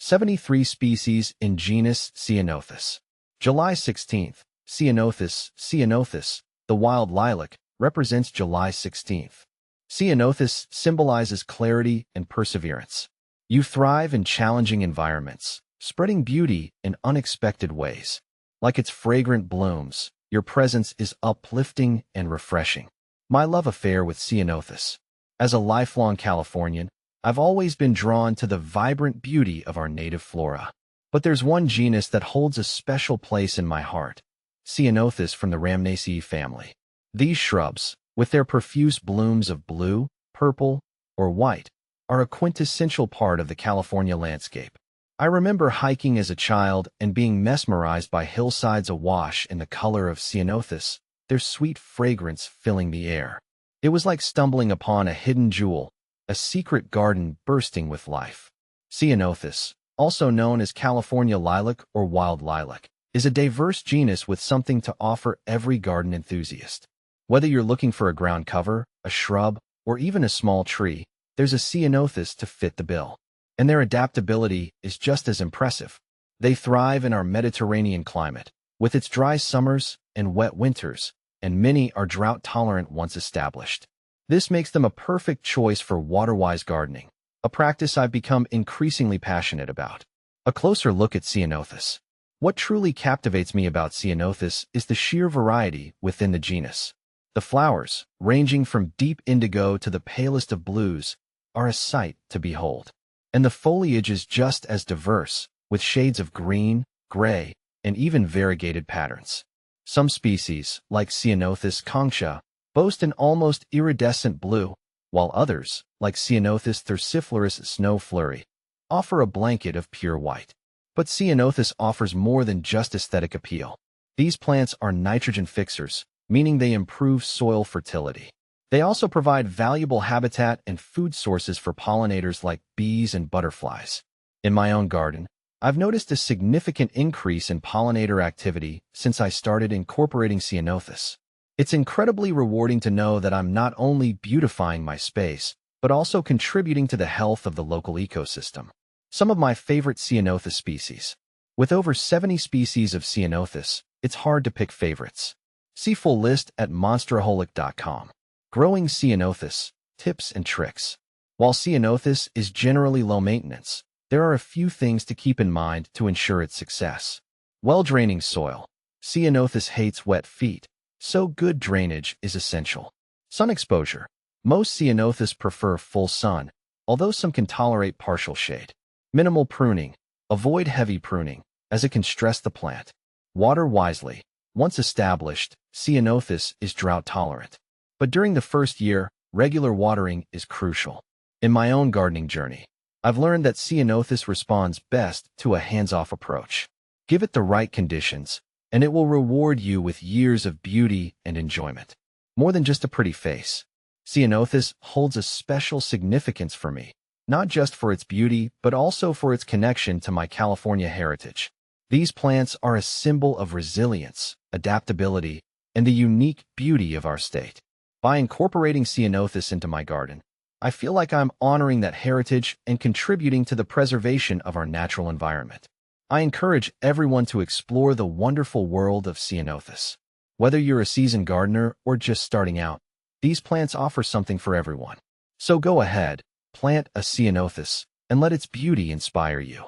73 species in genus Ceanothus. July 16th. Ceanothus. Ceanothus, the wild lilac, represents July 16th. Ceanothus symbolizes clarity and perseverance. You thrive in challenging environments, spreading beauty in unexpected ways. Like its fragrant blooms, your presence is uplifting and refreshing. My love affair with Ceanothus. As a lifelong Californian, I've always been drawn to the vibrant beauty of our native flora. But there's one genus that holds a special place in my heart: Ceanothus from the Rhamnaceae family. These shrubs, with their profuse blooms of blue, purple, or white, are a quintessential part of the California landscape. I remember hiking as a child and being mesmerized by hillsides awash in the color of Ceanothus, their sweet fragrance filling the air. It was like stumbling upon a hidden jewel, a secret garden bursting with life. Ceanothus, also known as California lilac or wild lilac, is a diverse genus with something to offer every garden enthusiast. Whether you're looking for a ground cover, a shrub, or even a small tree, there's a Ceanothus to fit the bill. And their adaptability is just as impressive. They thrive in our Mediterranean climate, with its dry summers and wet winters, and many are drought-tolerant once established. This makes them a perfect choice for water-wise gardening, a practice I've become increasingly passionate about. A closer look at Ceanothus. What truly captivates me about Ceanothus is the sheer variety within the genus. The flowers, ranging from deep indigo to the palest of blues, are a sight to behold. And the foliage is just as diverse, with shades of green, gray, and even variegated patterns. Some species, like Ceanothus concha, boast an almost iridescent blue, while others, like Ceanothus thurciflorus snow flurry, offer a blanket of pure white. But Ceanothus offers more than just aesthetic appeal. These plants are nitrogen fixers, meaning they improve soil fertility. They also provide valuable habitat and food sources for pollinators like bees and butterflies. In my own garden, I've noticed a significant increase in pollinator activity since I started incorporating Ceanothus. It's incredibly rewarding to know that I'm not only beautifying my space, but also contributing to the health of the local ecosystem. Some of my favorite Ceanothus species. With over 70 species of Ceanothus, it's hard to pick favorites. See full list at monsteraholic.com. Growing Ceanothus, tips and tricks. While Ceanothus is generally low maintenance, there are a few things to keep in mind to ensure its success. Well-draining soil. Ceanothus hates wet feet, so good drainage is essential. Sun exposure. Most Ceanothus prefer full sun, although some can tolerate partial shade. Minimal pruning. Avoid heavy pruning, as it can stress the plant. Water wisely. Once established, Ceanothus is drought-tolerant. But during the first year, regular watering is crucial. In my own gardening journey, I've learned that Ceanothus responds best to a hands-off approach. Give it the right conditions, and it will reward you with years of beauty and enjoyment. More than just a pretty face, Ceanothus holds a special significance for me, not just for its beauty, but also for its connection to my California heritage. These plants are a symbol of resilience, adaptability, and the unique beauty of our state. By incorporating Ceanothus into my garden, I feel like I'm honoring that heritage and contributing to the preservation of our natural environment. I encourage everyone to explore the wonderful world of Ceanothus. Whether you're a seasoned gardener or just starting out, these plants offer something for everyone. So go ahead, plant a Ceanothus, and let its beauty inspire you.